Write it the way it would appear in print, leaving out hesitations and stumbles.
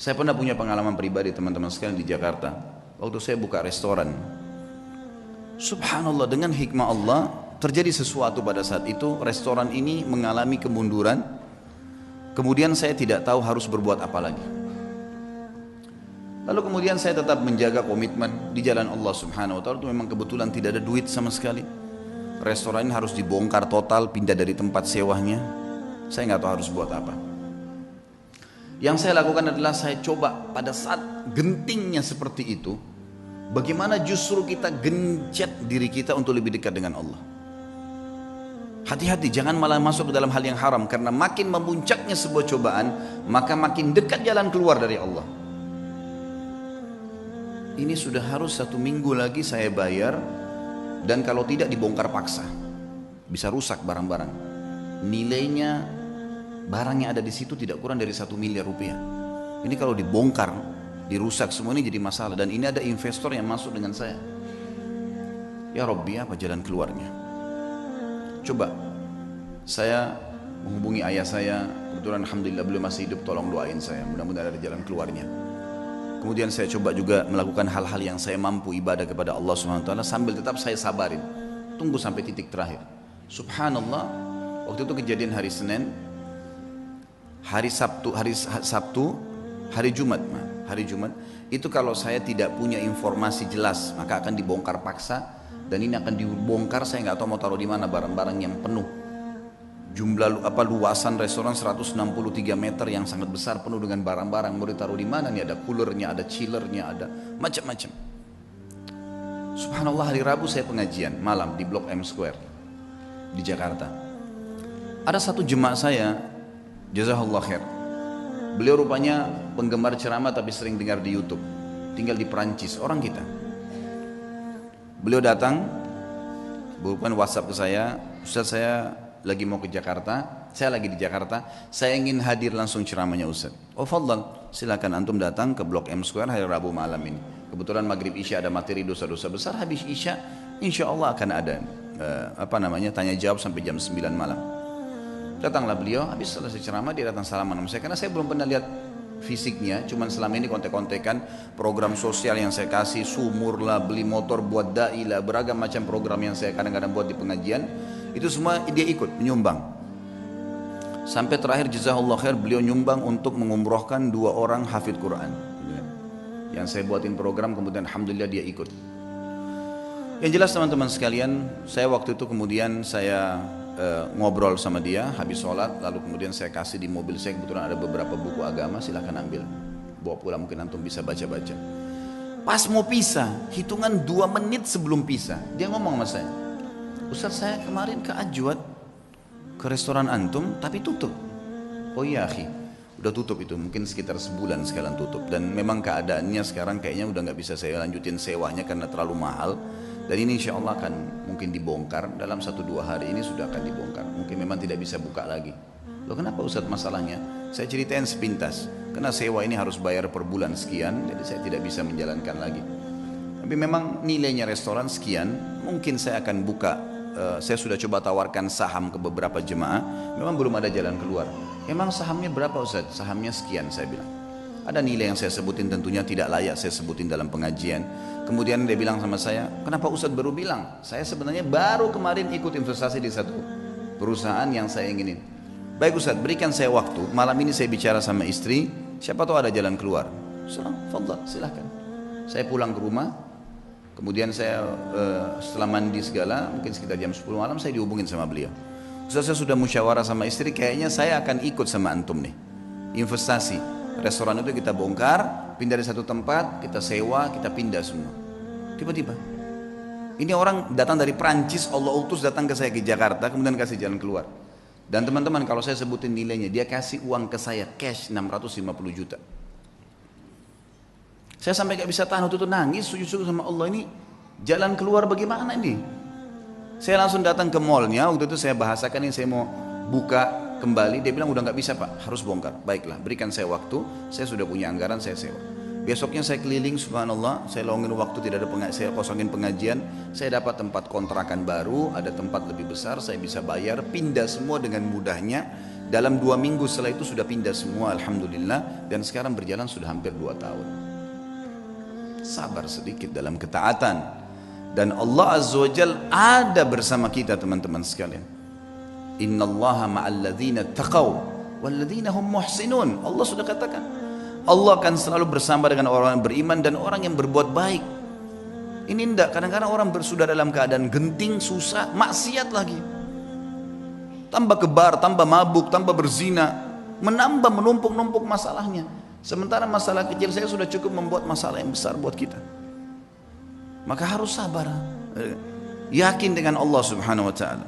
Saya pernah punya pengalaman pribadi teman-teman sekalian di Jakarta. Waktu saya buka restoran, subhanallah dengan hikmah Allah terjadi sesuatu pada saat itu. Restoran ini mengalami kemunduran. Kemudian saya tidak tahu harus berbuat apa lagi. Lalu kemudian saya tetap menjaga komitmen di jalan Allah subhanahu wa ta'ala. Itu memang kebetulan tidak ada duit sama sekali. Restoran ini harus dibongkar total, pindah dari tempat sewanya. Saya nggak tahu harus buat apa. Yang saya lakukan adalah saya coba pada saat gentingnya seperti itu, bagaimana justru kita gencet diri kita untuk lebih dekat dengan Allah. Hati-hati, jangan malah masuk ke dalam hal yang haram, karena makin memuncaknya sebuah cobaan, maka makin dekat jalan keluar dari Allah. Ini sudah harus 1 minggu lagi saya bayar, dan kalau tidak dibongkar paksa, bisa rusak barang-barang. Nilainya barang yang ada di situ tidak kurang dari 1 miliar rupiah. Ini kalau dibongkar, dirusak semua, ini jadi masalah. Dan ini ada investor yang masuk dengan saya. Ya Rabbi, apa jalan keluarnya? Coba saya menghubungi ayah saya, kebetulan alhamdulillah beliau masih hidup, tolong doain saya, mudah-mudahan ada jalan keluarnya. Kemudian saya coba juga melakukan hal-hal yang saya mampu, ibadah kepada Allah SWT, sambil tetap saya sabarin, tunggu sampai titik terakhir. Subhanallah, waktu itu kejadian hari Senin, hari Jumat itu kalau saya tidak punya informasi jelas, maka akan dibongkar paksa. Dan ini akan dibongkar, saya nggak tahu mau taruh di mana barang-barang yang penuh. Luasan restoran 163 meter yang sangat besar, penuh dengan barang-barang. Mau ditaruh di mana nih? Ada coolernya, ada chillernya, ada macam-macam. Subhanallah, hari Rabu saya pengajian malam di Blok M Square di Jakarta. Ada satu jemaah saya, jazakallah khair. Beliau rupanya penggemar ceramah tapi sering dengar di YouTube. Tinggal di Perancis, orang kita. Beliau datang, bukan WhatsApp ke saya, Ustaz saya lagi mau ke Jakarta, saya lagi di Jakarta, saya ingin hadir langsung ceramahnya Ustaz. Oh fadlan, silakan antum datang ke Blok M Square hari Rabu malam ini. Kebetulan maghrib Isya ada materi dosa-dosa besar, habis Isya insya Allah akan ada tanya jawab sampai jam 9 malam. Datanglah beliau, habis selesai ceramah dia datang salaman sama saya, karena saya belum pernah lihat fisiknya, cuman selama ini kontek-kontekan program sosial yang saya kasih, sumur lah, beli motor buat dai lah, beragam macam program yang saya kadang-kadang buat di pengajian, itu semua dia ikut menyumbang. Sampai terakhir jazakallah khair, beliau nyumbang untuk mengumrohkan 2 orang hafid Quran. Yang saya buatin program, kemudian alhamdulillah dia ikut. Yang jelas teman-teman sekalian, saya waktu itu kemudian saya ngobrol sama dia habis sholat, lalu kemudian saya kasih di mobil saya, kebetulan ada beberapa buku agama, silahkan ambil, bawa pulang, mungkin antum bisa baca-baca. Pas mau pisah, hitungan 2 menit sebelum pisah, dia ngomong sama saya, Ustaz saya kemarin ke Ajwad, ke restoran antum, tapi tutup. Oh iya akhi, udah tutup itu, mungkin sekitar sebulan sekarang tutup. Dan memang keadaannya sekarang kayaknya udah nggak bisa saya lanjutin sewanya karena terlalu mahal. Dan ini insya Allah akan mungkin dibongkar, dalam 1-2 hari ini sudah akan dibongkar. Mungkin memang tidak bisa buka lagi. Loh kenapa Ustaz masalahnya? Saya ceritain sepintas, karena sewa ini harus bayar per bulan sekian, jadi saya tidak bisa menjalankan lagi. Tapi memang nilainya restoran sekian, mungkin saya akan buka. Saya sudah coba tawarkan saham ke beberapa jemaah, memang belum ada jalan keluar. Emang sahamnya berapa Ustaz? Sahamnya sekian, saya bilang. Ada nilai yang saya sebutin, tentunya tidak layak saya sebutin dalam pengajian. Kemudian dia bilang sama saya, kenapa Ustaz baru bilang? Saya sebenarnya baru kemarin ikut investasi di satu perusahaan yang saya inginin. Baik Ustaz, berikan saya waktu, malam ini saya bicara sama istri, siapa tahu ada jalan keluar. Fadhal, silahkan. Saya pulang ke rumah, kemudian saya setelah mandi segala, mungkin sekitar jam 10 malam saya dihubungin sama beliau. Ustaz saya sudah musyawarah sama istri, kayaknya saya akan ikut sama antum nih, investasi. Restoran itu kita bongkar, pindah dari satu tempat, kita sewa, kita pindah semua. Tiba-tiba ini orang datang dari Prancis, Allah utus datang ke saya ke Jakarta, kemudian kasih jalan keluar. Dan teman-teman kalau saya sebutin nilainya, dia kasih uang ke saya cash 650 juta. Saya sampai gak bisa tahan, waktu itu nangis sujud-sujud sama Allah, ini jalan keluar bagaimana ini? Saya langsung datang ke mallnya, waktu itu saya bahasakan ini saya mau buka kembali, dia bilang udah nggak bisa Pak, harus bongkar. Baiklah, berikan saya waktu, saya sudah punya anggaran, saya sewa. Besoknya saya keliling, subhanallah, saya longin waktu, tidak ada saya kosongin pengajian, saya dapat tempat kontrakan baru, ada tempat lebih besar, saya bisa bayar, pindah semua dengan mudahnya, Dalam 2 minggu setelah itu sudah pindah semua, alhamdulillah, dan sekarang berjalan sudah hampir 2 tahun. Sabar sedikit dalam ketaatan, dan Allah Azza wa Jal ada bersama kita teman-teman sekalian. Innallaha ma'al ladzina taqaw wal ladzina hum muhsinun. Allah sudah katakan, Allah akan selalu bersama dengan orang yang beriman dan orang yang berbuat baik. Ini enggak, kadang-kadang orang sudah dalam keadaan genting, susah, maksiat lagi, tambah kebar, tambah mabuk, tambah berzina, menambah, menumpuk-numpuk masalahnya. Sementara masalah kecil saya sudah cukup membuat masalah yang besar buat kita. Maka harus sabar, yakin dengan Allah Subhanahu wa ta'ala.